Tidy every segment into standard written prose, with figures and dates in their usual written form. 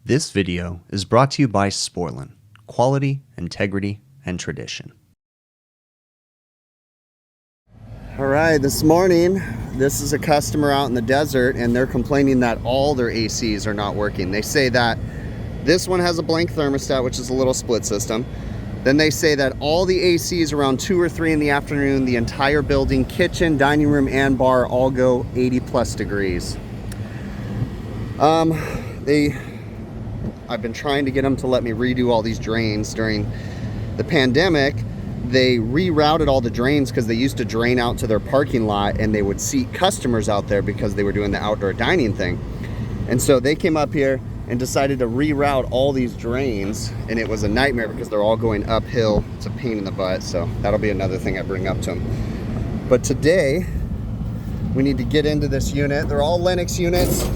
This video is brought to you by Sporlan, quality, integrity, and tradition. All right, this morning, this is a customer out in the desert and they're complaining that all their ACs are not working. They say that this one has a blank thermostat, which is a little split system. Then they say that all the ACs around 2 or 3 in the afternoon, the entire building, kitchen, dining room, and bar all go 80 plus degrees. I've been trying to get them to let me redo all these drains during the pandemic. They rerouted all the drains because they used to drain out to their parking lot and they would seat customers out there because they were doing the outdoor dining thing. And so they came up here and decided to reroute all these drains, and it was a nightmare because they're all going uphill. It's a pain in the butt, so that'll be another thing I bring up to them. But today, we need to get into this unit. They're all Lennox units.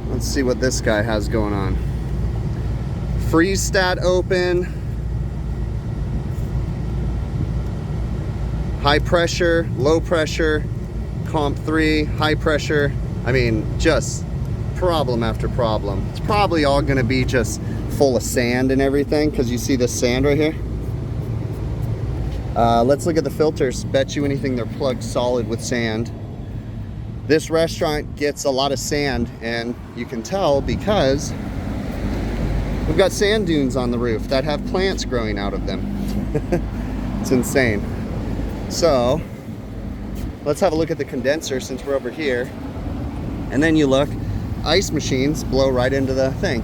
Let's see what this guy has going on. Freeze stat open. High pressure, low pressure, comp 3, high pressure. I mean, just problem after problem. It's probably all gonna be just full of sand and everything, because you see this sand right here. Let's look at the filters. Bet you anything they're plugged solid with sand. This restaurant gets a lot of sand, and you can tell because we've got sand dunes on the roof that have plants growing out of them. It's insane. So let's have a look at the condenser since we're over here. And then you look, ice machines blow right into the thing.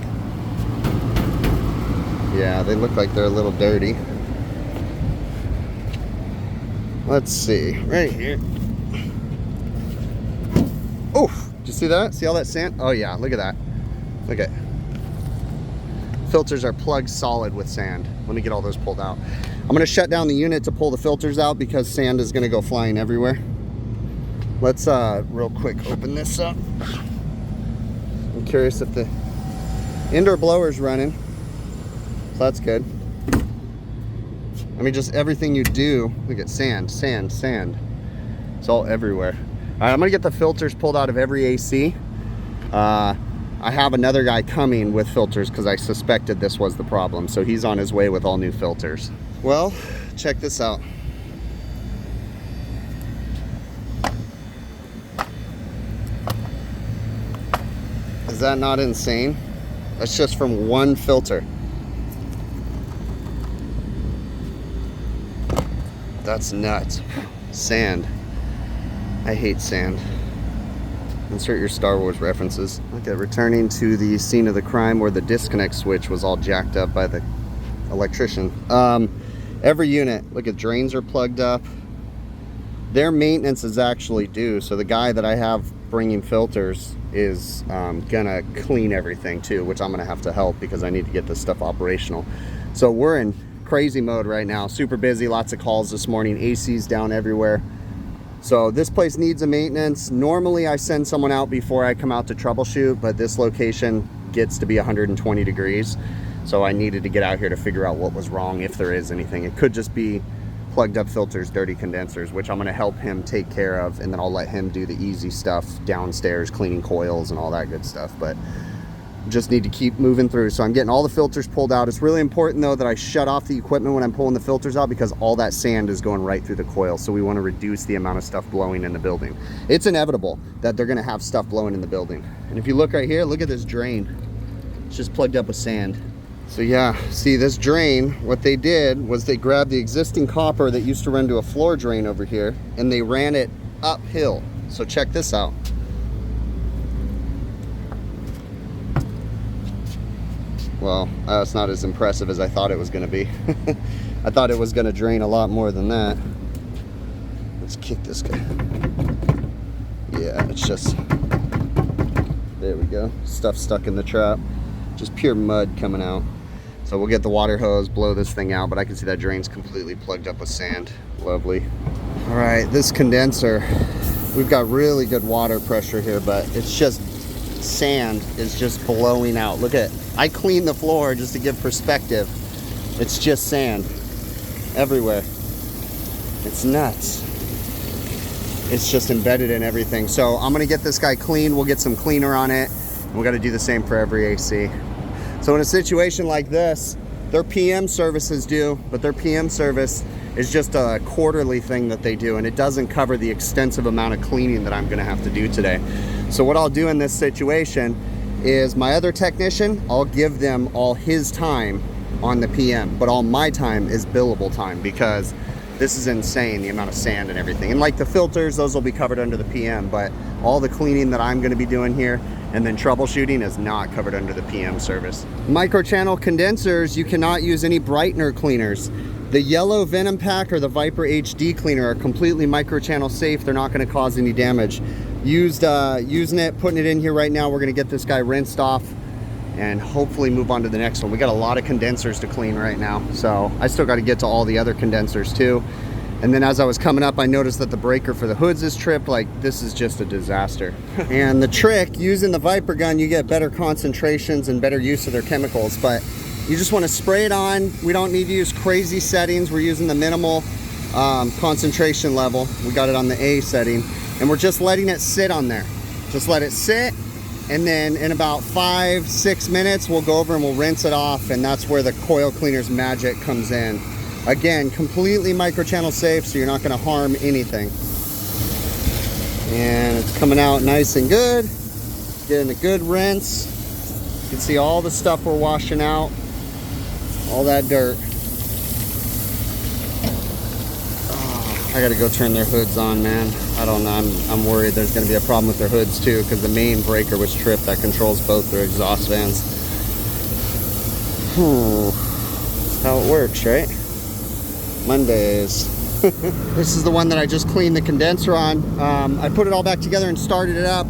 Yeah, they look like they're a little dirty. Let's see, right here. Oh, did you see that? See all that sand? Oh yeah, look at that. Look at it. Filters are plugged solid with sand. Let me get all those pulled out. I'm gonna shut down the unit to pull the filters out because sand is gonna go flying everywhere. Let's real quick open this up. I'm curious if the indoor blower's running, so that's good. I mean, just everything you do, look at sand, sand, sand. It's all everywhere. All right, I'm gonna get the filters pulled out of every AC. I have another guy coming with filters because I suspected this was the problem. So he's on his way with all new filters. Well, check this out. Is that not insane? That's just from one filter. That's nuts. Sand. I hate sand. Insert your Star Wars references. Okay, returning to the scene of the crime where the disconnect switch was all jacked up by the electrician. Every unit, look at drains are plugged up. Their maintenance is actually due, so the guy that I have bringing filters is gonna clean everything too, which I'm gonna have to help because I need to get this stuff operational. So we're in crazy mode right now, super busy, lots of calls this morning, AC's down everywhere. So this place needs a maintenance. Normally I send someone out before I come out to troubleshoot, but this location gets to be 120 degrees. So I needed to get out here to figure out what was wrong, if there is anything. It could just be plugged up filters, dirty condensers, which I'm gonna help him take care of, and then I'll let him do the easy stuff downstairs, cleaning coils and all that good stuff. But just need to keep moving through. So I'm getting all the filters pulled out. It's really important though that I shut off the equipment when I'm pulling the filters out because all that sand is going right through the coil. So we want to reduce the amount of stuff blowing in the building. It's inevitable that they're going to have stuff blowing in the building. And if you look right here, look at this drain. It's just plugged up with sand. So yeah, see this drain, what they did was they grabbed the existing copper that used to run to a floor drain over here and they ran it uphill. So check this out. Well, that's not as impressive as I thought it was going to be. I thought it was going to drain a lot more than that. Let's kick this guy. Yeah, it's just, there we go. Stuff stuck in the trap. Just pure mud coming out. So we'll get the water hose, blow this thing out, but I can see that drain's completely plugged up with sand. Lovely. All right, this condenser, we've got really good water pressure here, but it's just sand is just blowing out. Look at it. I cleaned the floor just to give perspective. It's just sand everywhere. It's nuts. It's just embedded in everything. So I'm gonna get this guy clean. We'll get some cleaner on it We got to do the same for every AC. So in a situation like this, their PM service is due, but their PM service is just a quarterly thing that they do, and it doesn't cover the extensive amount of cleaning that I'm gonna have to do today. So what I'll do in this situation is my other technician, I'll give them all his time on the PM, but all my time is billable time, because this is insane, the amount of sand and everything. And like the filters, those will be covered under the PM, but all the cleaning that I'm gonna be doing here and then troubleshooting is not covered under the PM service. Microchannel condensers, you cannot use any brightener cleaners. The yellow Venom Pack or the Viper HD cleaner are completely microchannel safe. They're not gonna cause any damage. Using it, putting it in here right now, we're gonna get this guy rinsed off and hopefully move on to the next one. We got a lot of condensers to clean right now, so I still got to get to all the other condensers too. And then as I was coming up, I noticed that the breaker for the hoods is tripped. Like, this is just a disaster. And the trick, using the Viper gun, you get better concentrations and better use of their chemicals, but you just want to spray it on. We don't need to use crazy settings. We're using the minimal concentration level. We got it on the A setting, and we're just letting it sit on there. Just let it sit. And then in about 5-6 minutes, we'll go over and we'll rinse it off, and that's where the coil cleaner's magic comes in. Again, completely microchannel safe, so you're not gonna harm anything. And it's coming out nice and good. Getting a good rinse. You can see all the stuff we're washing out, all that dirt. I gotta go turn their hoods on, man. I don't know, I'm worried there's gonna be a problem with their hoods too, because the main breaker was tripped that controls both their exhaust fans. That's how it works, right? Mondays. This is the one that I just cleaned the condenser on. I put it all back together and started it up.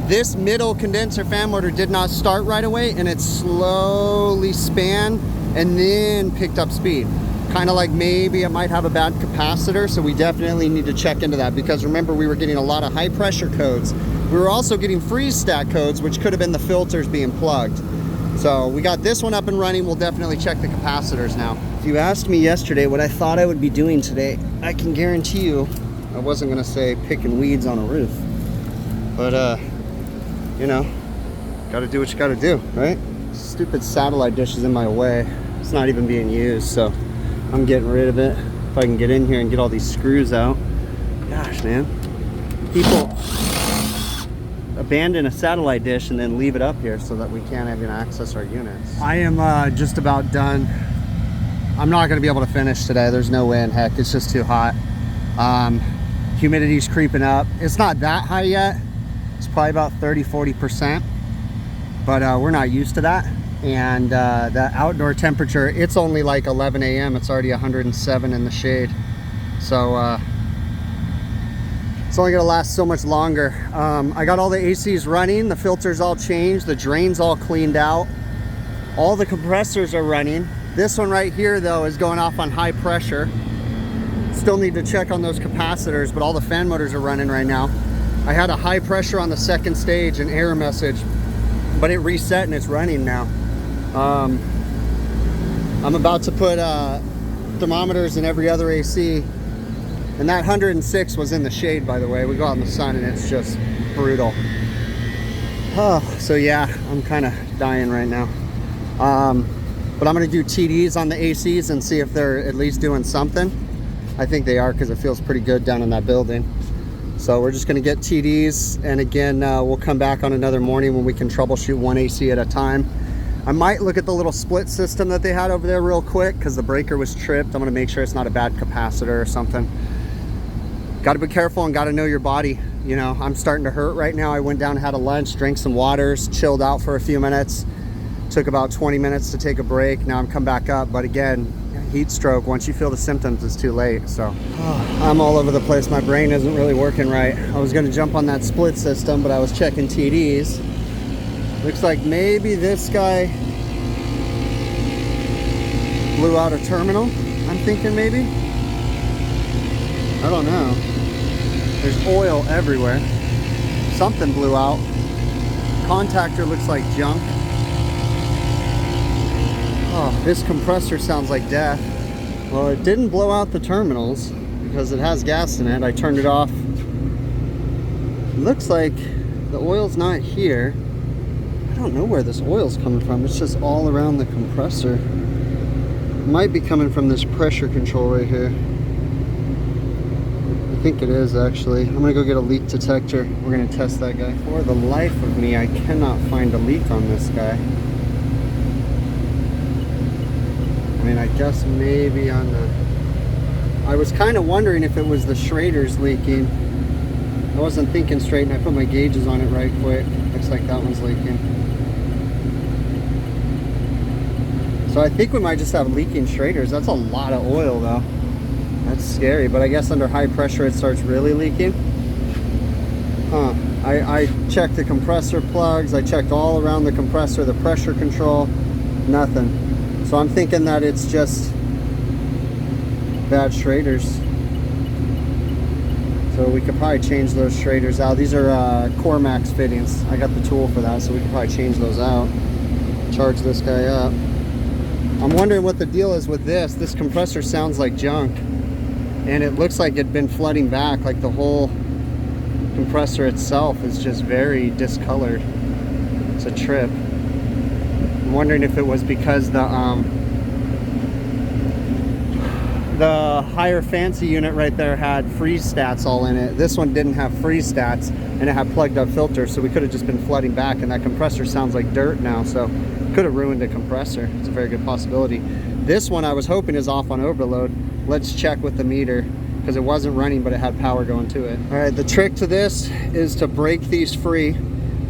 This middle condenser fan motor did not start right away, and it slowly span and then picked up speed. Kind of like maybe it might have a bad capacitor, so we definitely need to check into that, because remember, we were getting a lot of high pressure codes. We were also getting freeze stack codes, which could have been the filters being plugged. So we got this one up and running. We'll definitely check the capacitors now. If you asked me yesterday what I thought I would be doing today, I can guarantee you I wasn't gonna say picking weeds on a roof, but you know, gotta do what you gotta do, right? Stupid satellite dish is in my way. It's not even being used, so I'm getting rid of it. If I can get in here and get all these screws out. Gosh, man. People abandon a satellite dish and then leave it up here so that we can't even access our units. I am just about done. I'm not gonna be able to finish today. There's no way in heck. It's just too hot. Humidity's creeping up. It's not that high yet. It's probably about 30-40%, but we're not used to that. And the outdoor temperature, it's only like 11 a.m. It's already 107 in the shade. So it's only gonna last so much longer. I got all the ACs running, the filters all changed, the drains all cleaned out, all the compressors are running. This one right here though is going off on high pressure. Still need to check on those capacitors, but all the fan motors are running right now. I had a high pressure on the second stage, an error message, but it reset and it's running now. I'm about to put thermometers in every other AC, and that 106 was in the shade, by the way. We go out in the sun and it's just brutal. Oh, so yeah, I'm kind of dying right now. But I'm gonna do TDs on the ACs and see if they're at least doing something. I think they are, because it feels pretty good down in that building. So we're just gonna get TDs, and again, we'll come back on another morning when we can troubleshoot one AC at a time. I might look at the little split system that they had over there real quick, because the breaker was tripped. I'm gonna make sure it's not a bad capacitor or something. Gotta be careful and gotta know your body. You know, I'm starting to hurt right now. I went down, had a lunch, drank some waters, chilled out for a few minutes. Took about 20 minutes to take a break. Now I'm come back up, but again, heat stroke, once you feel the symptoms, it's too late. So I'm all over the place. My brain isn't really working right. I was gonna jump on that split system, but I was checking TDs. Looks like maybe this guy blew out a terminal. I'm thinking maybe. I don't know. There's oil everywhere. Something blew out. Contactor looks like junk. Oh, this compressor sounds like death. Well, it didn't blow out the terminals because it has gas in it. I turned it off. It looks like the oil's not here. I don't know where this oil's coming from. It's just all around the compressor. It might be coming from this pressure control right here. I think it is actually. I'm gonna go get a leak detector. We're gonna test that guy. For the life of me, I cannot find a leak on this guy. I mean, I guess maybe on the... I was kind of wondering if it was the Schrader's leaking. I wasn't thinking straight, and I put my gauges on it right quick. Looks like that one's leaking. So I think we might just have leaking Schraders. That's a lot of oil though. That's scary, but I guess under high pressure it starts really leaking. Huh. I checked the compressor plugs. I checked all around the compressor, the pressure control, nothing. So I'm thinking that it's just bad Schraders. So we could probably change those Schraders out. These are Cormax fittings. I got the tool for that, so we could probably change those out. Charge this guy up. I'm wondering what the deal is with this. This compressor sounds like junk. And it looks like it'd been flooding back. Like the whole compressor itself is just very discolored. It's a trip. I'm wondering if it was because the higher fancy unit right there had freeze stats all in it. This one didn't have freeze stats, and it had plugged up filters, so we could have just been flooding back, and that compressor sounds like dirt now, so could have ruined the compressor. It's a very good possibility. This one I was hoping is off on overload. Let's check with the meter, because it wasn't running, but it had power going to it. All right, the trick to this is to break these free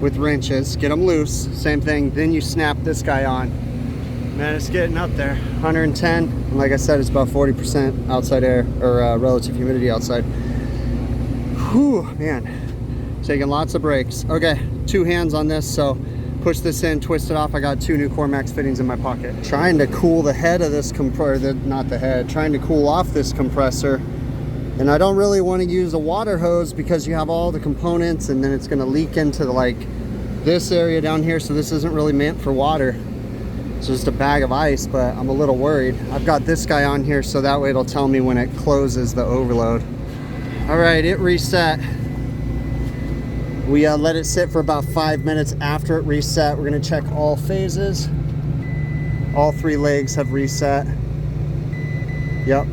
with wrenches, get them loose, same thing, then you snap this guy on. Man, it's getting up there. 110, and like I said, it's about 40% outside air, or relative humidity outside. Whew, man, taking lots of breaks. Okay, 2 hands on this, so push this in, twist it off. I got 2 new Cormax fittings in my pocket. Trying to cool the head of this compressor, not the head, trying to cool off this compressor. And I don't really want to use a water hose because you have all the components, and then it's going to leak into like this area down here, so this isn't really meant for water. It's just a bag of ice, but I'm a little worried. I've got this guy on here, so that way it'll tell me when it closes the overload. All right, it reset. We let it sit for about 5 minutes. After it reset, we're gonna check all phases. All 3 legs have reset. Yep.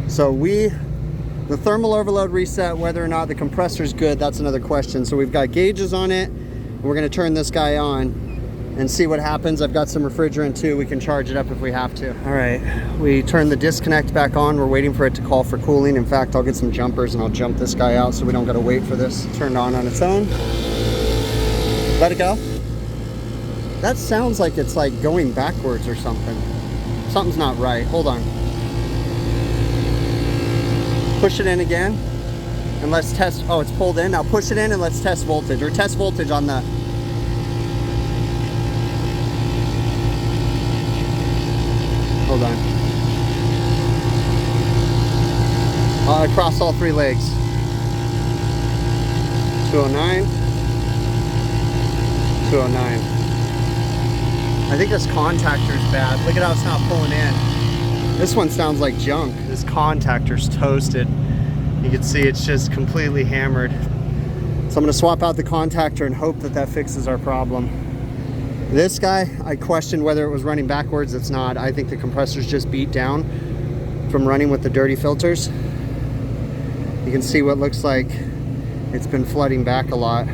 So the thermal overload reset. Whether or not the compressor's good, that's another question. So we've got gauges on it, and we're gonna turn this guy on and see what happens. I've got some refrigerant too. We can charge it up if we have to. All right, we turn the disconnect back on. We're waiting for it to call for cooling. In fact, I'll get some jumpers and I'll jump this guy out so we don't gotta wait for this. Turned on its own. Let it go. That sounds like it's like going backwards or something. Something's not right. Hold on. Push it in again and let's test. Oh, it's pulled in. Now push it in and let's test voltage, or test voltage on the... Hold on. Across all 3 legs. 209. 209. I think this contactor's bad. Look at how it's not pulling in. This one sounds like junk. This contactor's toasted. You can see it's just completely hammered. So I'm gonna swap out the contactor and hope that that fixes our problem. This guy, I questioned whether it was running backwards. It's not. I think the compressor's just beat down from running with the dirty filters. You can see what looks like it's been flooding back a lot.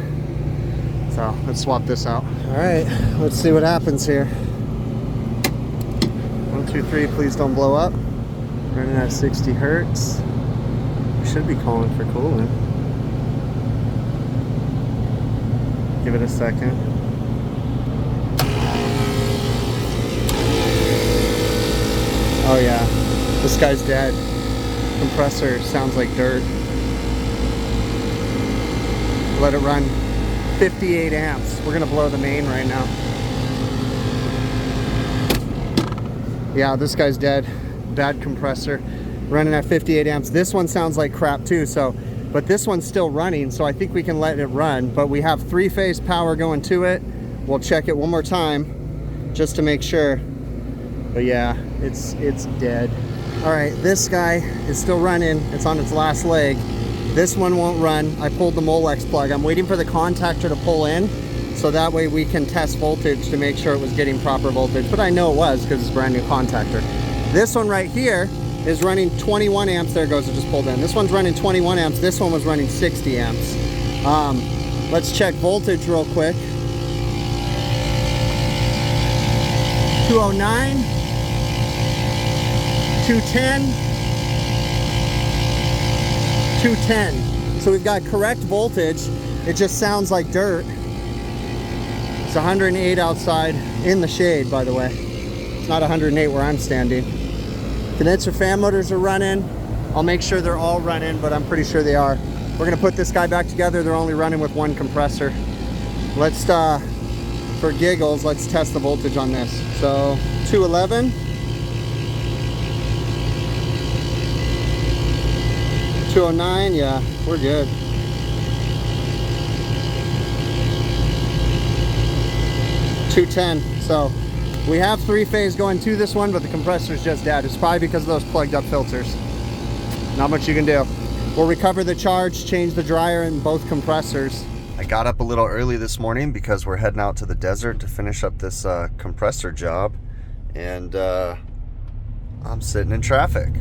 So let's swap this out. All right, let's see what happens here. 1, 2, 3, please don't blow up. Running at 60 hertz. We should be calling for cooling. Give it a second. Oh yeah, this guy's dead. Compressor sounds like dirt. Let it run 58 amps. We're gonna blow the main right now. Yeah, this guy's dead. Bad compressor. Running at 58 amps. This one sounds like crap too, but this one's still running, so I think we can let it run. But we have 3-phase power going to it. We'll check it one more time just to make sure. But yeah, it's dead. All right, this guy is still running. It's on its last leg. This one won't run. I pulled the Molex plug. I'm waiting for the contactor to pull in so that way we can test voltage to make sure it was getting proper voltage, but I know it was because it's a brand new contactor. This one right here is running 21 amps. There it goes, it just pulled in. This one's running 21 amps. This one was running 60 amps. Let's check voltage real quick. 209, 210, 210. So we've got correct voltage. It just sounds like dirt. It's 108 outside in the shade, by the way. It's not 108 where I'm standing. Condenser fan motors are running. I'll make sure they're all running, but I'm pretty sure they are. We're gonna put this guy back together. They're only running with one compressor. Let's, for giggles, let's test the voltage on this. So 211. 209, yeah, we're good. 210. So we have 3-phase going to this one, but the compressor's just dead. It's probably because of those plugged up filters. Not much you can do. We'll recover the charge, change the dryer in both compressors. I got up a little early this morning because we're heading out to the desert to finish up this compressor job, and I'm sitting in traffic.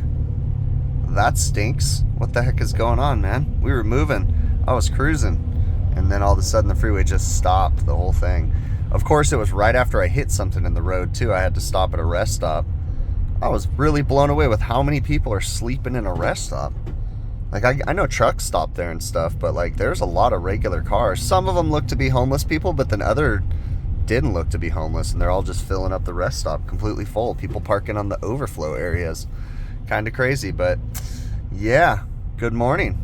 That stinks. What the heck is going on, man? We were moving. I was cruising, and then all of a sudden the freeway just stopped, the whole thing. Of course, it was right after I hit something in the road too. I had to stop at a rest stop. I was really blown away with how many people are sleeping in a rest stop. Like, I know trucks stop there and stuff, but like there's a lot of regular cars. Some of them look to be homeless people, but then other didn't look to be homeless, and they're all just filling up the rest stop completely full. People parking on the overflow areas. Kind of crazy, but yeah, good morning.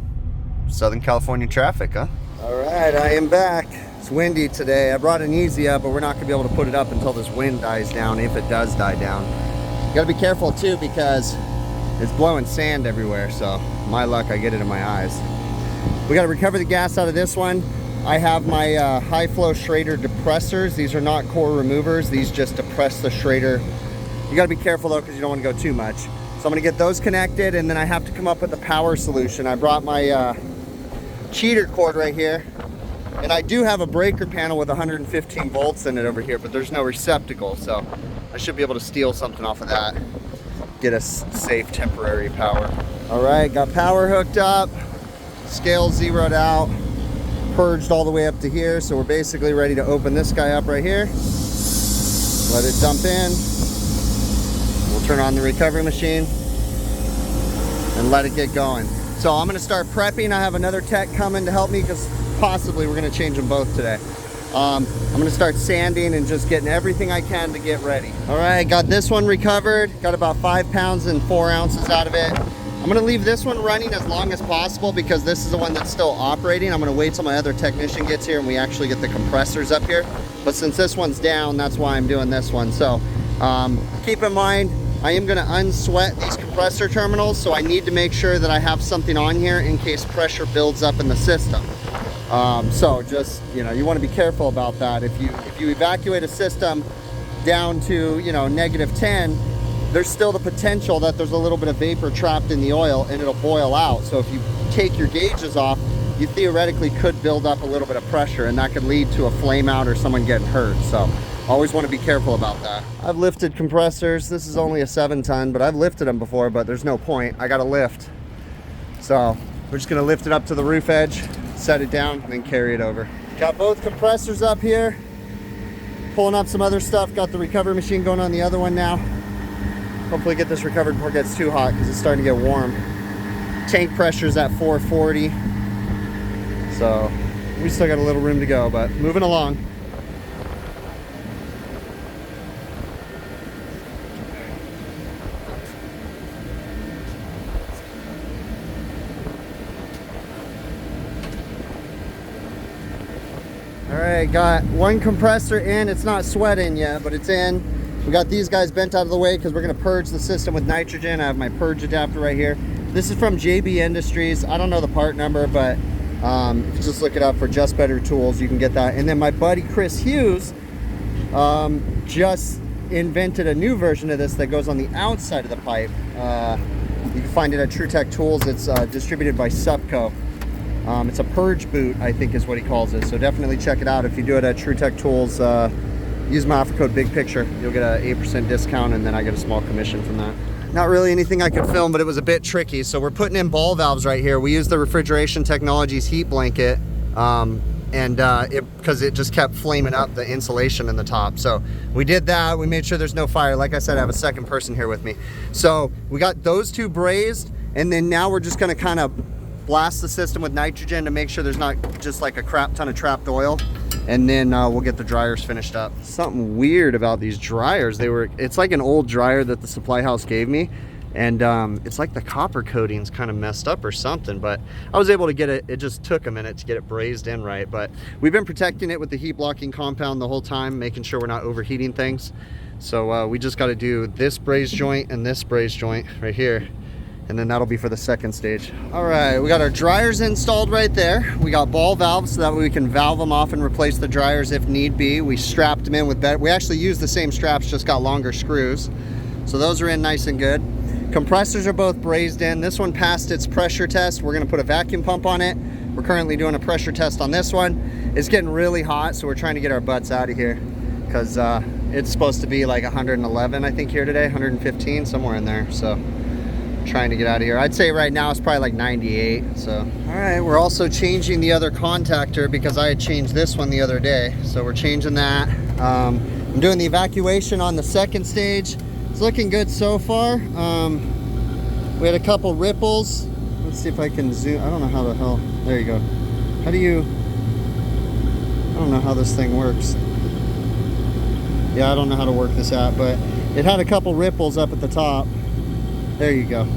Southern California traffic, huh? All right, I am back. It's windy today. I brought an Easy up, but we're not gonna be able to put it up until this wind dies down, if it does die down. You gotta be careful too, because it's blowing sand everywhere, so my luck, I get it in my eyes. We gotta recover the gas out of this one. I have my high flow Schrader depressors. These are not core removers. These just depress the Schrader. You gotta be careful though, because you don't want to go too much. So I'm gonna get those connected, and then I have to come up with a power solution. I brought my cheater cord right here, and I do have a breaker panel with 115 volts in it over here, but there's no receptacle, so I should be able to steal something off of that. Get a safe temporary power. All right, got power hooked up, scale zeroed out, purged all the way up to here, so we're basically ready to open this guy up right here. Let it dump in. We'll turn on the recovery machine and let it get going. So I'm gonna start prepping. I have another tech coming to help me, because possibly we're gonna change them both today. I'm gonna start sanding and just getting everything I can to get ready. All right, got this one recovered. Got about 5 pounds and 4 ounces out of it. I'm gonna leave this one running as long as possible, because this is the one that's still operating. I'm gonna wait till my other technician gets here and we actually get the compressors up here. But since this one's down, that's why I'm doing this one. So keep in mind, I am gonna unsweat these compressor terminals, so I need to make sure that I have something on here in case pressure builds up in the system. So just, you know, you want to be careful about that. If you evacuate a system down to, you know, -10, there's still the potential that there's a little bit of vapor trapped in the oil and it'll boil out. So if you take your gauges off, you theoretically could build up a little bit of pressure, and that could lead to a flame out or someone getting hurt. So always want to be careful about that. I've lifted compressors. This is only a 7-ton, but I've lifted them before, but there's no point. I got to lift. So we're just going to lift it up to the roof edge, set it down, and then carry it over. Got both compressors up here. Pulling up some other stuff. Got the recovery machine going on the other one now. Hopefully get this recovered before it gets too hot, because it's starting to get warm. Tank pressure's at 440. So we still got a little room to go, but moving along. All right, got one compressor in. It's not sweating yet, but it's in. We got these guys bent out of the way because we're gonna purge the system with nitrogen. I have my purge adapter right here. This is from JB Industries. I don't know the part number, but if you just look it up for Just Better Tools, you can get that. And then my buddy Chris Hughes just invented a new version of this that goes on the outside of the pipe. You can find it at True Tech Tools. It's distributed by Supco. It's a purge boot, I think is what he calls it. So definitely check it out. If you do it at TrueTech Tools, use my offer code BIGPICTURE. You'll get an 8% discount, and then I get a small commission from that. Not really anything I could film, but it was a bit tricky. So we're putting in ball valves right here. We use the Refrigeration Technologies heat blanket, because it just kept flaming up the insulation in the top. So we did that. We made sure there's no fire. Like I said, I have a second person here with me. So we got those two brazed, and then now we're just gonna kind of blast the system with nitrogen to make sure there's not just like a crap ton of trapped oil, and then we'll get the dryers finished up. Something weird about these dryers, it's like an old dryer that the supply house gave me, and it's like the copper coating's kind of messed up or something, but I was able to get it. It just took a minute to get it brazed in right, but we've been protecting it with the heat blocking compound the whole time, making sure we're not overheating things. So we just got to do this braze joint and this braze joint right here, and then that'll be for the second stage. All right, we got our dryers installed right there. We got ball valves so that way we can valve them off and replace the dryers if need be. We strapped them in with we actually used the same straps, just got longer screws. So those are in nice and good. Compressors are both brazed in. This one passed its pressure test. We're gonna put a vacuum pump on it. We're currently doing a pressure test on this one. It's getting really hot, so we're trying to get our butts out of here, because it's supposed to be like 111, I think, here today, 115, somewhere in there. So trying to get out of here. I'd say right now it's probably like 98. So all right, we're also changing the other contactor because I had changed this one the other day, so we're changing that. I'm doing the evacuation on the second stage. It's looking good so far. We had a couple ripples. Let's see if I can zoom. I don't know how the hell, there you go. How do you, I don't know how this thing works. Yeah, I don't know how to work this out, but it had a couple ripples up at the top. There you go.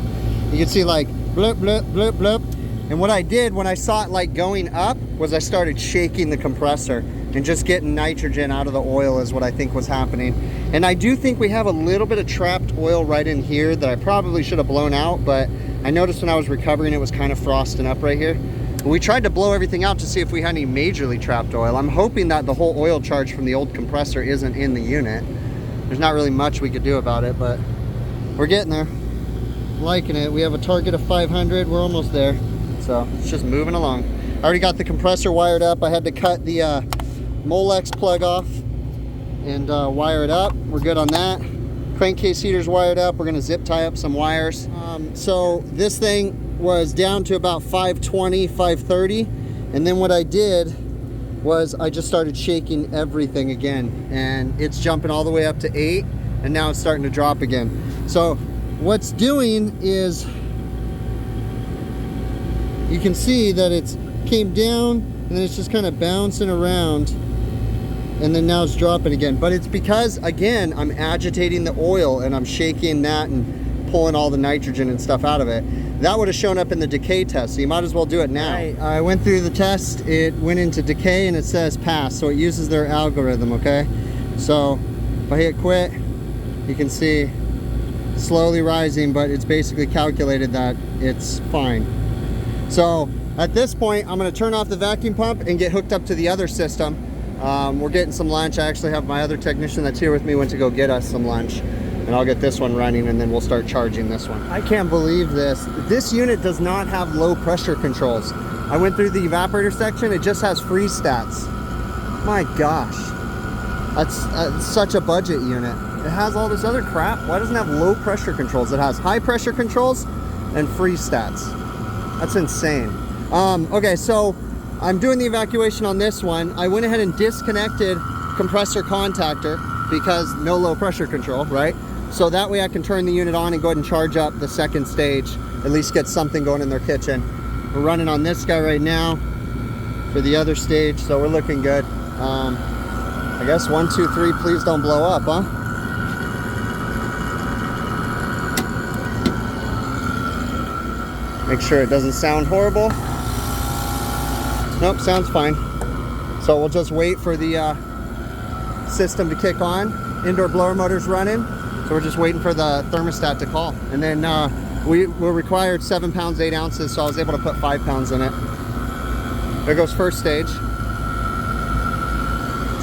You can see like bloop, bloop, bloop, bloop. And what I did when I saw it like going up was I started shaking the compressor and just getting nitrogen out of the oil is what I think was happening. And I do think we have a little bit of trapped oil right in here that I probably should have blown out, but I noticed when I was recovering it was kind of frosting up right here. We tried to blow everything out to see if we had any majorly trapped oil. I'm hoping that the whole oil charge from the old compressor isn't in the unit. There's not really much we could do about it, but we're getting there. Liking it. We have a target of 500. We're almost there, so it's just moving along. I already got the compressor wired up. I had to cut the Molex plug off and wire it up. We're good on that. Crankcase heater's wired up. We're gonna zip tie up some wires. So this thing was down to about 520, 530, and then what I did was I just started shaking everything again, and it's jumping all the way up to 8, and now it's starting to drop again. So what's doing is you can see that it's came down and then it's just kind of bouncing around, and then now it's dropping again. But it's because, again, I'm agitating the oil and I'm shaking that and pulling all the nitrogen and stuff out of it. That would have shown up in the decay test, so you might as well do it now. Right. I went through the test, it went into decay and it says pass, so it uses their algorithm, okay? So if I hit quit, you can see slowly rising, but it's basically calculated that it's fine. So at this point, I'm going to turn off the vacuum pump and get hooked up to the other system. We're getting some lunch. I actually have my other technician that's here with me went to go get us some lunch, and I'll get this one running and then we'll start charging this one. I can't believe this. This unit does not have low pressure controls. I went through the evaporator section. It just has freeze stats. My gosh, that's such a budget unit. It has all this other crap. Why doesn't it have low pressure controls? It has high pressure controls and freeze stats. That's insane. Okay, so I'm doing the evacuation on this one. I went ahead and disconnected compressor contactor because no low pressure control, right? So that way I can turn the unit on and go ahead and charge up the second stage, at least get something going in their kitchen. We're running on this guy right now for the other stage, so we're looking good. I guess 1, 2, 3, please don't blow up, huh? Make sure it doesn't sound horrible. Nope, sounds fine. So we'll just wait for the system to kick on. Indoor blower motor's running, so we're just waiting for the thermostat to call. And then we were required 7 pounds, 8 ounces, so I was able to put 5 pounds in it. There goes first stage.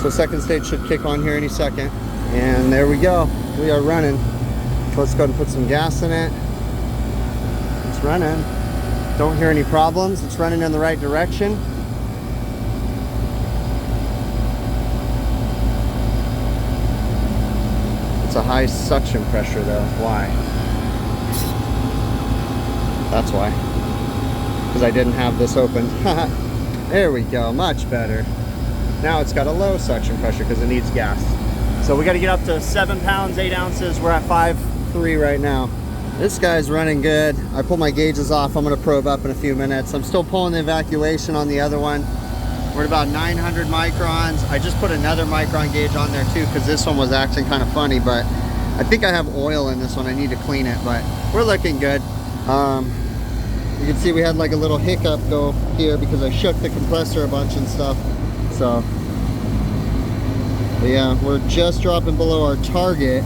So second stage should kick on here any second. And there we go. We are running. So let's go ahead and put some gas in it. It's running. Don't hear any problems. It's running in the right direction. It's a high suction pressure though. Why? That's why. Because I didn't have this open. There we go, much better. Now it's got a low suction pressure because it needs gas. So we got to get up to 7 pounds, 8 ounces. We're at 5.3 right now. This guy's running good. I pulled my gauges off. I'm going to probe up in a few minutes. I'm still pulling the evacuation on the other one. We're at about 900 microns. I just put another micron gauge on there too because this one was acting kind of funny, but I think I have oil in this one. I need to clean it, but we're looking good. You can see we had like a little hiccup go here because I shook the compressor a bunch and stuff. So, but yeah, we're just dropping below our target,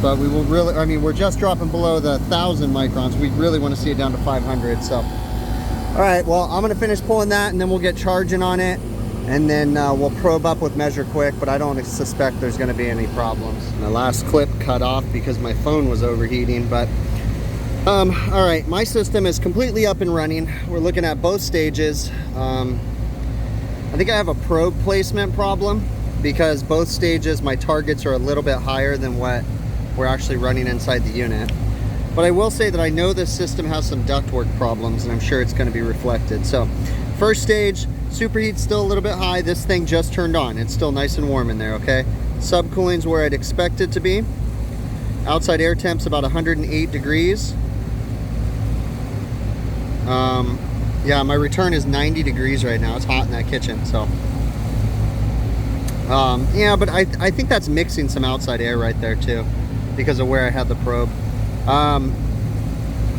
but we will really, I mean, we're just dropping below the 1,000 microns. We really want to see it down to 500. So, all right, well, I'm going to finish pulling that and then we'll get charging on it. And then we'll probe up with Measure Quick, but I don't suspect there's going to be any problems. My last clip cut off because my phone was overheating, but all right, my system is completely up and running. We're looking at both stages. I think I have a probe placement problem because both stages, my targets are a little bit higher than what we're actually running inside the unit. But I will say that I know this system has some ductwork problems and I'm sure it's going to be reflected. So first stage, superheat's still a little bit high. This thing just turned on. It's still nice and warm in there, okay? Subcooling's where I'd expect it to be. Outside air temp's about 108 degrees. Yeah, my return is 90 degrees right now. It's hot in that kitchen, so. Yeah, but I think that's mixing some outside air right there too because of where I had the probe.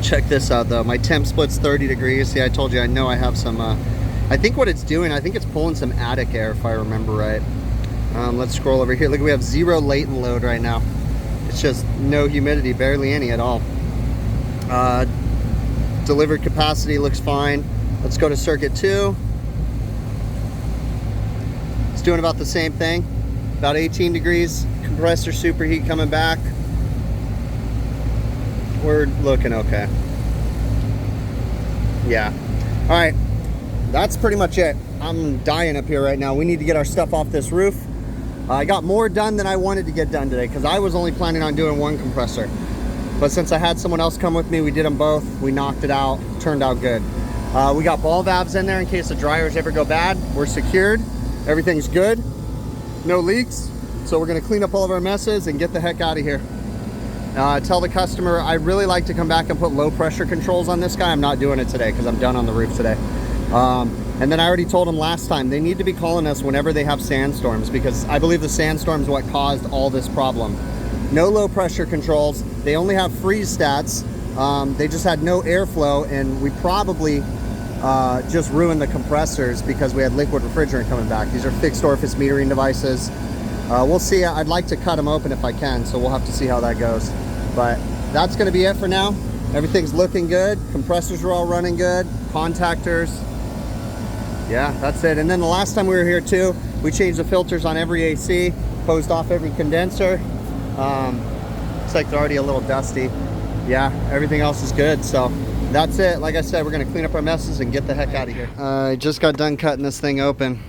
Check this out though. My temp split's 30 degrees. See, I told you I know I have some, I think what it's doing, I think it's pulling some attic air if I remember right. Let's scroll over here. Look, we have 0 latent load right now. It's just no humidity, barely any at all. Delivered capacity looks fine. Let's go to circuit 2. It's doing about the same thing. About 18 degrees. Compressor superheat coming back. We're looking okay. Yeah. All right. That's pretty much it. I'm dying up here right now. We need to get our stuff off this roof. I got more done than I wanted to get done today because I was only planning on doing one compressor. But since I had someone else come with me, we did them both. We knocked it out. Turned out good. We got ball valves in there in case the dryers ever go bad. We're secured. Everything's good. No leaks. So we're going to clean up all of our messes and get the heck out of here. Tell the customer I'd really like to come back and put low pressure controls on this guy. I'm not doing it today because I'm done on the roof today. And then I already told them last time they need to be calling us whenever they have sandstorms because I believe the sandstorm is what caused all this problem. No low pressure controls. They only have freeze stats. They just had no airflow, and we probably just ruined the compressors because we had liquid refrigerant coming back. These are fixed orifice metering devices. We'll see. I'd like to cut them open if I can, so we'll have to see how that goes. But that's going to be it for now. Everything's looking good. Compressors are all running good. Contactors. Yeah, that's it. And then the last time we were here too, we changed the filters on every AC, hosed off every condenser. Looks like they're already a little dusty. Yeah, everything else is good. So that's it. Like I said, we're going to clean up our messes and get the heck out of here. I just got done cutting this thing open.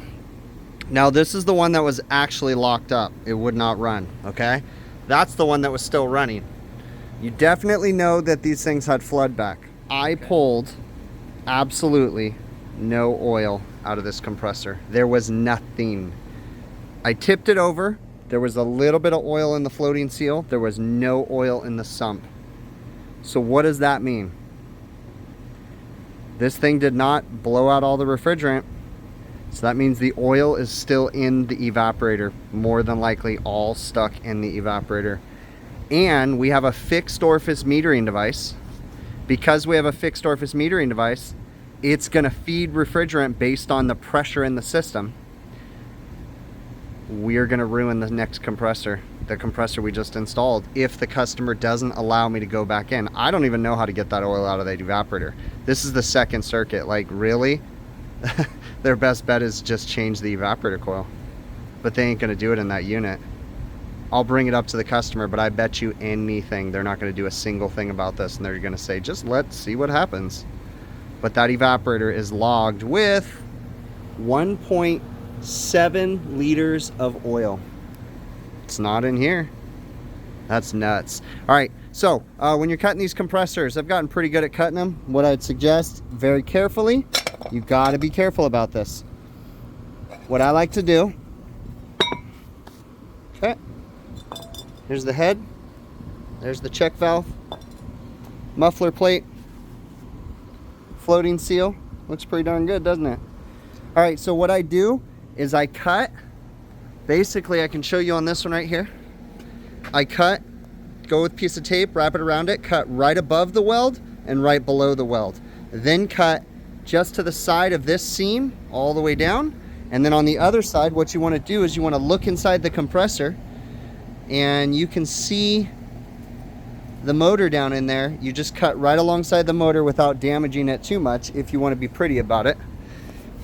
Now this is the one that was actually locked up. It would not run, okay? That's the one that was still running. You definitely know that these things had flood back. I pulled absolutely no oil out of this compressor. There was nothing. I tipped it over. There was a little bit of oil in the floating seal. There was no oil in the sump. So what does that mean? This thing did not blow out all the refrigerant. So that means the oil is still in the evaporator, more than likely all stuck in the evaporator. And we have a fixed orifice metering device. Because we have a fixed orifice metering device, it's gonna feed refrigerant based on the pressure in the system. We're gonna ruin the next compressor, the compressor we just installed, if the customer doesn't allow me to go back in. I don't even know how to get that oil out of the evaporator. This is the second circuit, like really? Their best bet is just change the evaporator coil. But they ain't gonna do it in that unit. I'll bring it up to the customer, but I bet you anything they're not gonna do a single thing about this, and they're gonna say, just let's see what happens. but that evaporator is logged with 1.7 liters of oil. It's not in here. That's nuts. All right, so when you're cutting these compressors, I've gotten pretty good at cutting them. What I'd suggest, very carefully, you've got to be careful about this. What I like to do, okay, here's the head, there's the check valve, muffler plate, floating seal. Looks pretty darn good, doesn't it? All right, so what I do is I cut, basically I can show you on this one right here. I cut, go with a piece of tape, wrap it around it, cut right above the weld and right below the weld. Then cut just to the side of this seam all the way down. And then on the other side, what you want to do is you want to look inside the compressor and you can see the motor down in there. You just cut right alongside the motor without damaging it too much if you want to be pretty about it.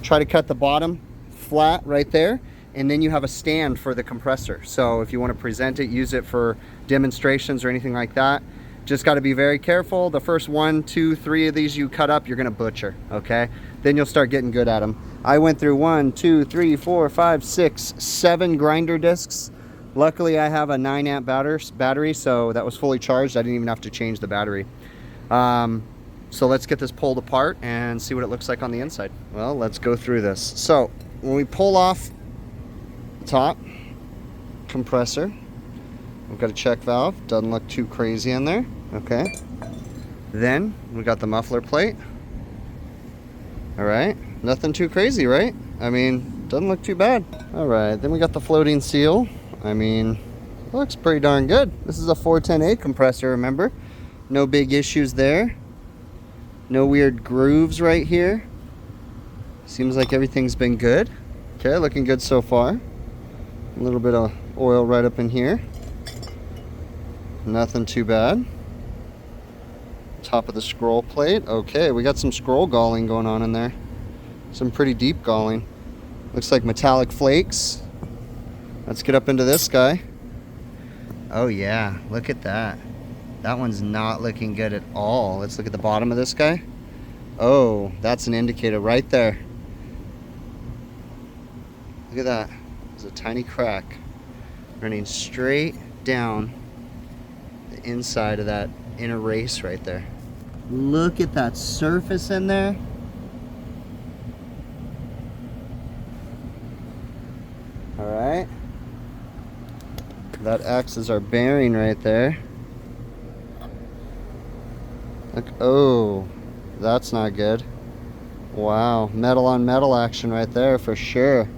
Try to cut the bottom flat right there, and then you have a stand for the compressor. So if you want to present it, use it for demonstrations or anything like that. Just got to be very careful. The first 1, 2, 3 of these you cut up, you're going to butcher, okay? Then you'll start getting good at them. I went through 1, 2, 3, 4, 5, 6, 7 grinder discs. Luckily, I have a 9 amp battery, so that was fully charged. I didn't even have to change the battery. So let's get this pulled apart and see what it looks like on the inside. Well, let's go through this. So when we pull off the top compressor, we've got a check valve. Doesn't look too crazy in there. Okay. Then we got the muffler plate. All right. Nothing too crazy, right? I mean, doesn't look too bad. All right. Then we got the floating seal. I mean, it looks pretty darn good. This is a 410A compressor, remember? No big issues there. No weird grooves right here. Seems like everything's been good. Okay, looking good so far. A little bit of oil right up in here. Nothing too bad. Top of the scroll plate. Okay, we got some scroll galling going on in there. Some pretty deep galling. Looks like metallic flakes. Let's get up into this guy. Oh yeah, look at that. That one's not looking good at all. Let's look at the bottom of this guy. Oh, that's an indicator right there. Look at that. There's a tiny crack running straight down the inside of that inner race right there. Look at that surface in there. All right. That acts as our bearing right there. Look, oh, that's not good. Wow, metal on metal action right there for sure.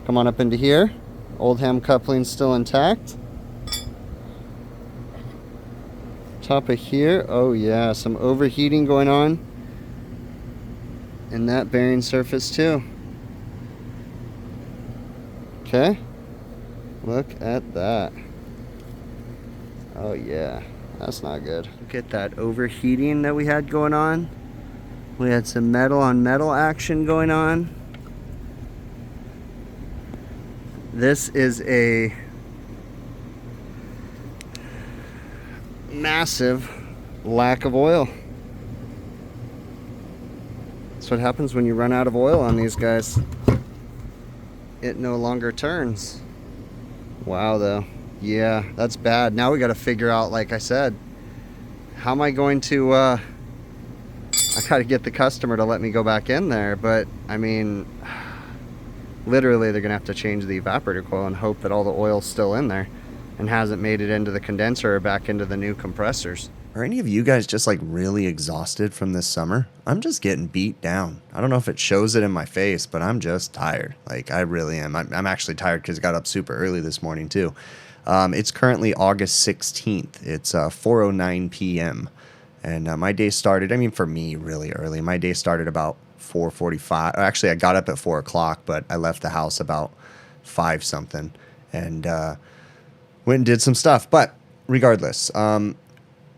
Come on up into here. Old ham coupling still intact. Top of here, oh yeah, some overheating going on in that bearing surface too. Okay, look at that. Oh yeah. That's not good. Look at that overheating that we had going on. We had some metal on metal action going on. This is a massive lack of oil. That's what happens when you run out of oil on these guys. It no longer turns. Wow though. Yeah, that's bad. Now we got to figure out, like I said, how am I going to, I got to get the customer to let me go back in there. But, I mean, literally they're going to have to change the evaporator coil and hope that all the oil's still in there and hasn't made it into the condenser or back into the new compressors. Are any of you guys just like really exhausted from this summer? I'm just getting beat down. I don't know if it shows it in my face, but I'm just tired. Like, I really am. I'm actually tired because I got up super early this morning too. It's currently August 16th. It's 4:09 p.m. And my day started, I mean, for me, really early. My day started about 4:45. Actually, I got up at 4 o'clock, but I left the house about 5 something and went and did some stuff. But regardless,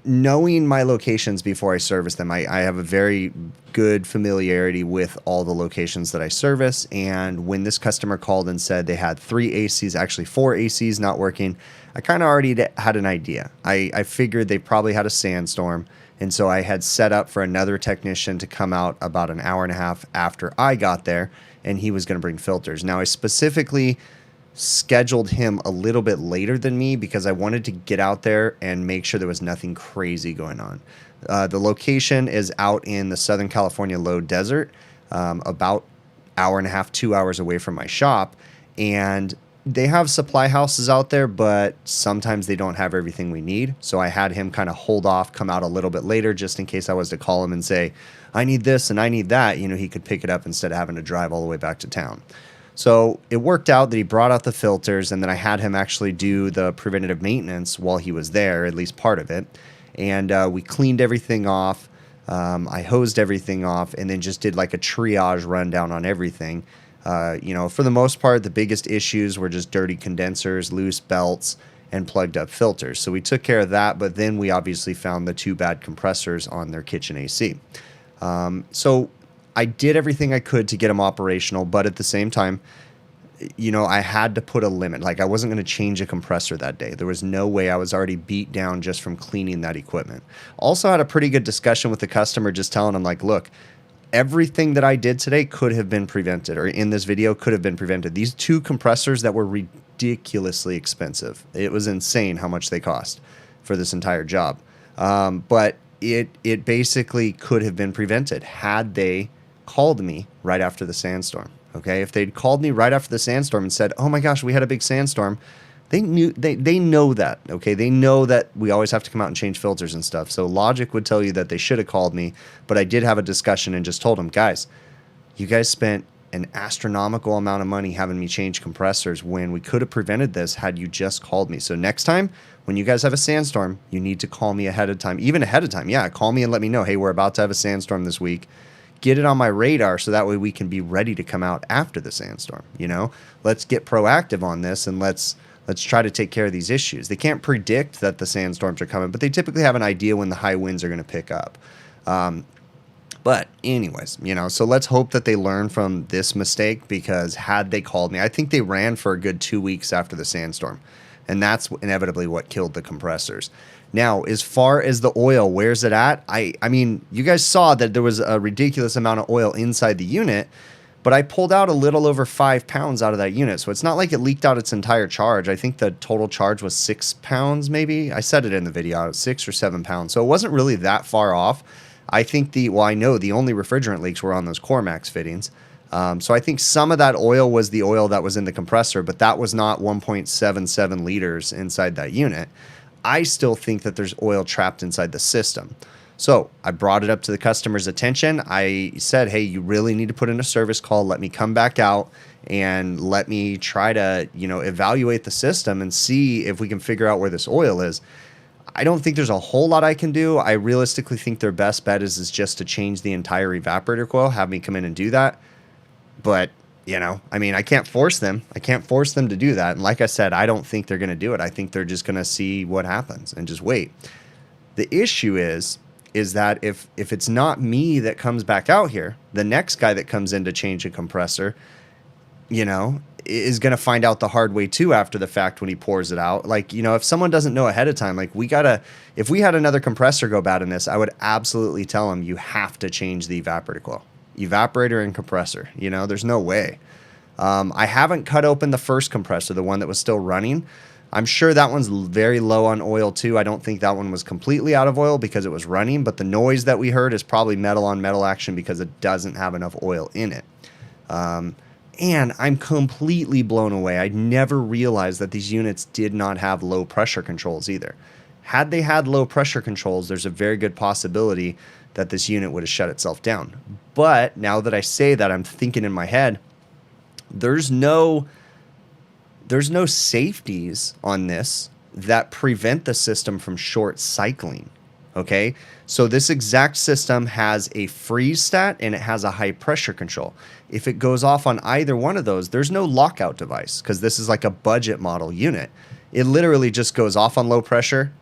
knowing my locations before I service them, I have a very good familiarity with all the locations that I service. And when this customer called and said they had 3 ACs, actually 4 ACs not working, I kind of already had an idea. I figured they probably had a sandstorm And so I had set up for another technician to come out about an hour and a half after I got there, and he was going to bring filters. Now, I specifically scheduled him a little bit later than me because I wanted to get out there and make sure there was nothing crazy going on. The location is out in the Southern California low desert, about hour and a half, 2 hours away from my shop. And they have supply houses out there, but sometimes they don't have everything we need. So I had him kind of hold off, come out a little bit later, just in case I was to call him and say, I need this and I need that. You know, he could pick it up instead of having to drive all the way back to town. So it worked out that he brought out the filters, and then I had him actually do the preventative maintenance while he was there, at least part of it. And we cleaned everything off. I hosed everything off, and then just did like a triage rundown on everything. You know, for the most part, the biggest issues were just dirty condensers, loose belts, and plugged up filters. So we took care of that, but then we obviously found the 2 bad compressors on their kitchen AC. So I did everything I could to get them operational, but at the same time, you know, I had to put a limit. Like, I wasn't going to change a compressor that day. There was no way. I was already beat down just from cleaning that equipment. Also had a pretty good discussion with the customer, just telling him, like, look, everything that I did today could have been prevented, or in this video could have been prevented. These 2 compressors that were ridiculously expensive. It was insane how much they cost for this entire job. But it basically could have been prevented had they called me right after the sandstorm. Okay, if they'd called me right after the sandstorm and said, "Oh my gosh, we had a big sandstorm," they know that. Okay, they know that we always have to come out and change filters and stuff. So logic would tell you that they should have called me, but I did have a discussion and just told them, guys, you guys spent an astronomical amount of money having me change compressors when we could have prevented this had you just called me. So next time when you guys have a sandstorm, you need to call me ahead of time, even ahead of time. Yeah, call me and let me know, hey, we're about to have a sandstorm this week. Get it on my radar so that way we can be ready to come out after the sandstorm. You know, let's get proactive on this, and let's try to take care of these issues. They can't predict that the sandstorms are coming, but they typically have an idea when the high winds are going to pick up. But anyways, you know, so let's hope that they learn from this mistake, because had they called me, I think they ran for a good 2 weeks after the sandstorm, and that's inevitably what killed the compressors. Now, as far as the oil, where's it at? I mean, you guys saw that there was a ridiculous amount of oil inside the unit, but I pulled out a little over 5 pounds out of that unit. So it's not like it leaked out its entire charge. I think the total charge was 6 pounds, maybe. I said it in the video, 6 or 7 pounds. So it wasn't really that far off. I think I know the only refrigerant leaks were on those Cormax fittings. So I think some of that oil was the oil that was in the compressor, but that was not 1.77 liters inside that unit. I still think that there's oil trapped inside the system. So I brought it up to the customer's attention. I said, hey, you really need to put in a service call. Let me come back out and let me try to, you know, evaluate the system and see if we can figure out where this oil is. I don't think there's a whole lot I can do. I realistically think their best bet is just to change the entire evaporator coil, have me come in and do that. But, you know, I mean, I can't force them. I can't force them to do that. And like I said, I don't think they're going to do it. I think they're just going to see what happens and just wait. The issue is that if it's not me that comes back out here, the next guy that comes in to change a compressor, you know, is going to find out the hard way too after the fact when he pours it out. Like, you know, if someone doesn't know ahead of time, like if we had another compressor go bad in this, I would absolutely tell him you have to change the evaporator coil. Evaporator and compressor, you know, there's no way. I haven't cut open the first compressor, the one that was still running. I'm sure that one's very low on oil too. I don't think that one was completely out of oil because it was running, but the noise that we heard is probably metal on metal action because it doesn't have enough oil in it. And I'm completely blown away. I never realized that these units did not have low pressure controls either. Had they had low pressure controls, there's a very good possibility that this unit would have shut itself down. But now that I say that, I'm thinking in my head, there's no safeties on this that prevent the system from short cycling. Okay, so this exact system has a freeze stat and it has a high pressure control. If it goes off on either one of those, there's no lockout device because this is like a budget model unit. It literally just goes off on low pressure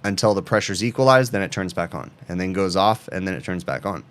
until the pressure's equalized, then it turns back on, and then goes off and then it turns back on.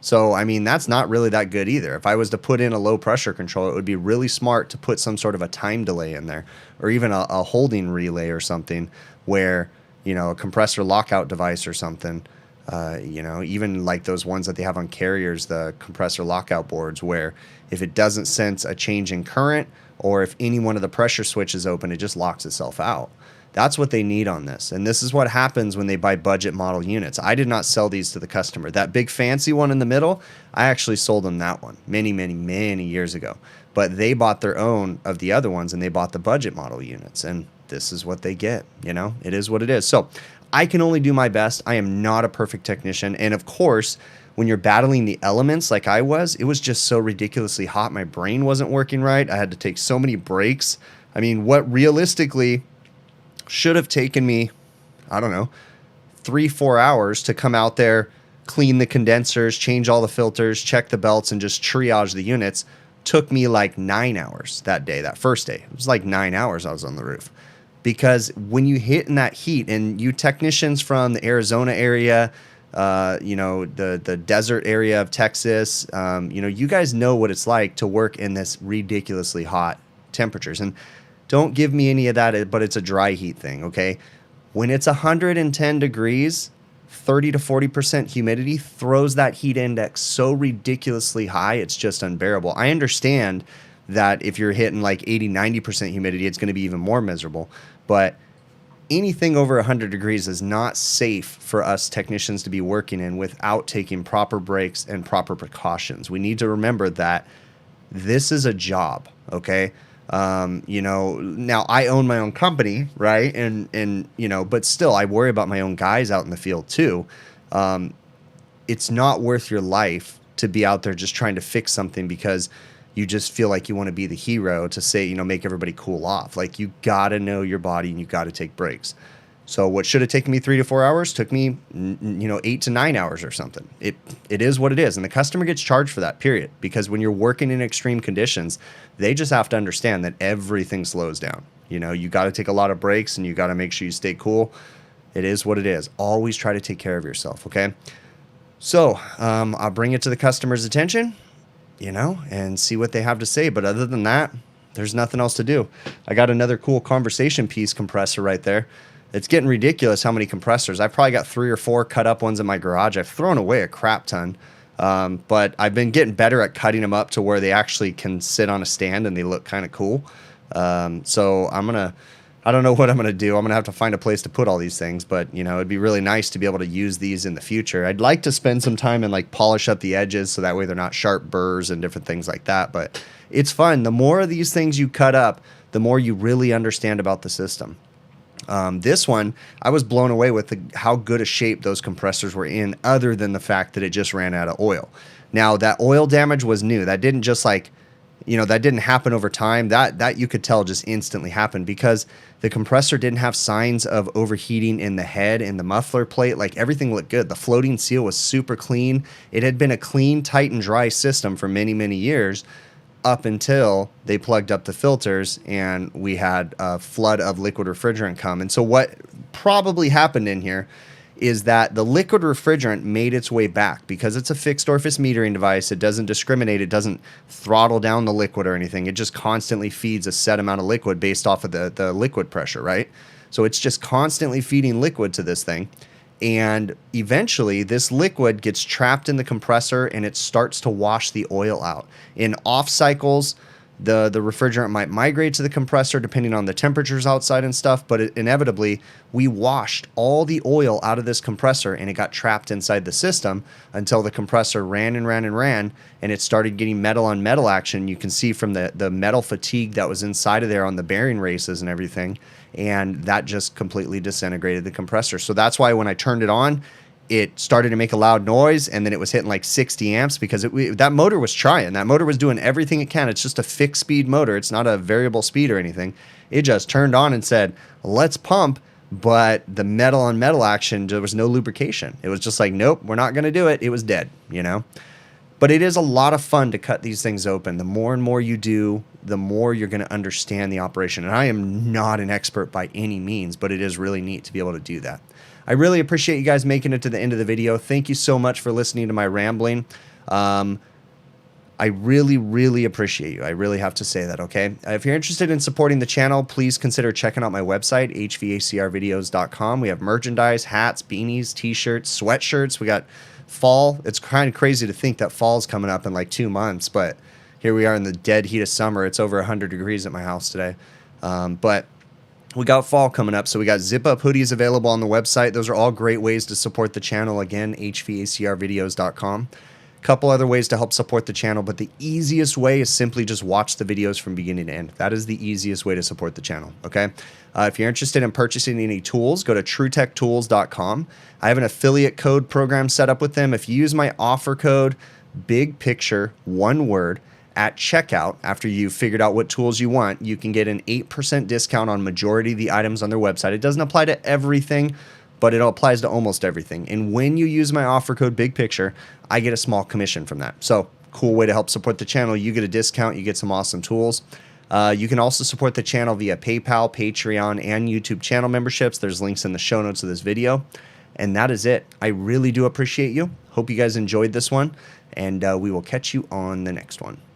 So, I mean, that's not really that good either. If I was to put in a low pressure control, it would be really smart to put some sort of a time delay in there, or even a holding relay or something where, you know, a compressor lockout device or something You know, even like those ones that they have on carriers, the compressor lockout boards, where if it doesn't sense a change in current or if any one of the pressure switches open, it just locks itself out. That's what they need on this. And this is what happens when they buy budget model units. I did not sell these to the customer. That big fancy one in the middle, I actually sold them that one many, many, many years ago. But they bought their own of the other ones, and they bought the budget model units. And this is what they get. You know, it is what it is. So I can only do my best. I am not a perfect technician. And of course, when you're battling the elements like I was, it was just so ridiculously hot. My brain wasn't working right. I had to take so many breaks. I mean, what realistically should have taken me, I don't know, 3-4 hours to come out there, clean the condensers, change all the filters, check the belts, and just triage the units, took me like 9 hours that day, that first day. It was like 9 hours I was on the roof. Because when you hit in that heat, and you technicians from the Arizona area, you know, the desert area of Texas, you know, you guys know what it's like to work in this ridiculously hot temperatures. And don't give me any of that, but it's a dry heat thing, okay? When it's 110 degrees, 30 to 40% humidity throws that heat index so ridiculously high, it's just unbearable. I understand that if you're hitting like 80, 90% humidity, it's going to be even more miserable. But anything over 100 degrees is not safe for us technicians to be working in without taking proper breaks and proper precautions. We need to remember that this is a job, okay? You know, now I own my own company, right? And you know, but still I worry about my own guys out in the field too. It's not worth your life to be out there just trying to fix something because you just feel like you want to be the hero to say, you know, make everybody cool off. Like, you got to know your body and you got to take breaks. So what should have taken me 3 to 4 hours took me, you know, 8 to 9 hours or something. It is what it is. And the customer gets charged for that, period. Because when you're working in extreme conditions, they just have to understand that everything slows down. You know, you got to take a lot of breaks and you got to make sure you stay cool. It is what it is. Always try to take care of yourself, okay? So I'll bring it to the customer's attention, you know, and see what they have to say. But other than that, there's nothing else to do. I got another cool conversation piece compressor right there. It's getting ridiculous how many compressors. I've probably got 3 or 4 cut up ones in my garage. I've thrown away a crap ton. But I've been getting better at cutting them up to where they actually can sit on a stand and they look kind of cool. So I don't know what I'm going to do. I'm going to have to find a place to put all these things, but you know, it'd be really nice to be able to use these in the future. I'd like to spend some time and like polish up the edges so that way they're not sharp burrs and different things like that. But it's fun. The more of these things you cut up, the more you really understand about the system. This one, I was blown away with how good a shape those compressors were in, other than the fact that it just ran out of oil. Now, that oil damage was new. That didn't just like, you know, that didn't happen over time. That you could tell just instantly happened because the compressor didn't have signs of overheating in the head and the muffler plate. Like, everything looked good. The floating seal was super clean. It had been a clean, tight, and dry system for many, many years, up until they plugged up the filters and we had a flood of liquid refrigerant come. And so what probably happened in here is that the liquid refrigerant made its way back because it's a fixed orifice metering device. It doesn't discriminate. It doesn't throttle down the liquid or anything. It just constantly feeds a set amount of liquid based off of the liquid pressure, right? So it's just constantly feeding liquid to this thing. And eventually this liquid gets trapped in the compressor and it starts to wash the oil out. In off cycles, the refrigerant might migrate to the compressor depending on the temperatures outside and stuff, but inevitably we washed all the oil out of this compressor and it got trapped inside the system until the compressor ran and ran and ran and it started getting metal on metal action. You can see from the metal fatigue that was inside of there on the bearing races and everything, and that just completely disintegrated the compressor. So that's why when I turned it on, it started to make a loud noise, and then it was hitting like 60 amps because that motor was trying. That motor was doing everything it can. It's just a fixed speed motor. It's not a variable speed or anything. It just turned on and said, let's pump, but the metal on metal action, there was no lubrication. It was just like, nope, we're not going to do it. It was dead, you know? But it is a lot of fun to cut these things open. The more and more you do, the more you're going to understand the operation. And I am not an expert by any means, but it is really neat to be able to do that. I really appreciate you guys making it to the end of the video. Thank you so much for listening to my rambling. I really, really appreciate you. I really have to say that, okay? If you're interested in supporting the channel, please consider checking out my website, hvacrvideos.com. We have merchandise, hats, beanies, t-shirts, sweatshirts. We got fall. It's kind of crazy to think that fall's coming up in like 2 months, but here we are in the dead heat of summer. It's over 100 degrees at my house today. But we got fall coming up, so we got zip-up hoodies available on the website. Those are all great ways to support the channel. Again, hvacrvideos.com. Couple other ways to help support the channel, but the easiest way is simply just watch the videos from beginning to end. That is the easiest way to support the channel, okay? If you're interested in purchasing any tools, go to truetechtools.com. I have an affiliate code program set up with them. If you use my offer code, big picture, one word, at checkout, after you've figured out what tools you want, you can get an 8% discount on majority of the items on their website. It doesn't apply to everything, but it applies to almost everything. And when you use my offer code Big Picture, I get a small commission from that. So cool way to help support the channel. You get a discount, you get some awesome tools. You can also support the channel via PayPal, Patreon, and YouTube channel memberships. There's links in the show notes of this video. And that is it. I really do appreciate you. Hope you guys enjoyed this one, and we will catch you on the next one.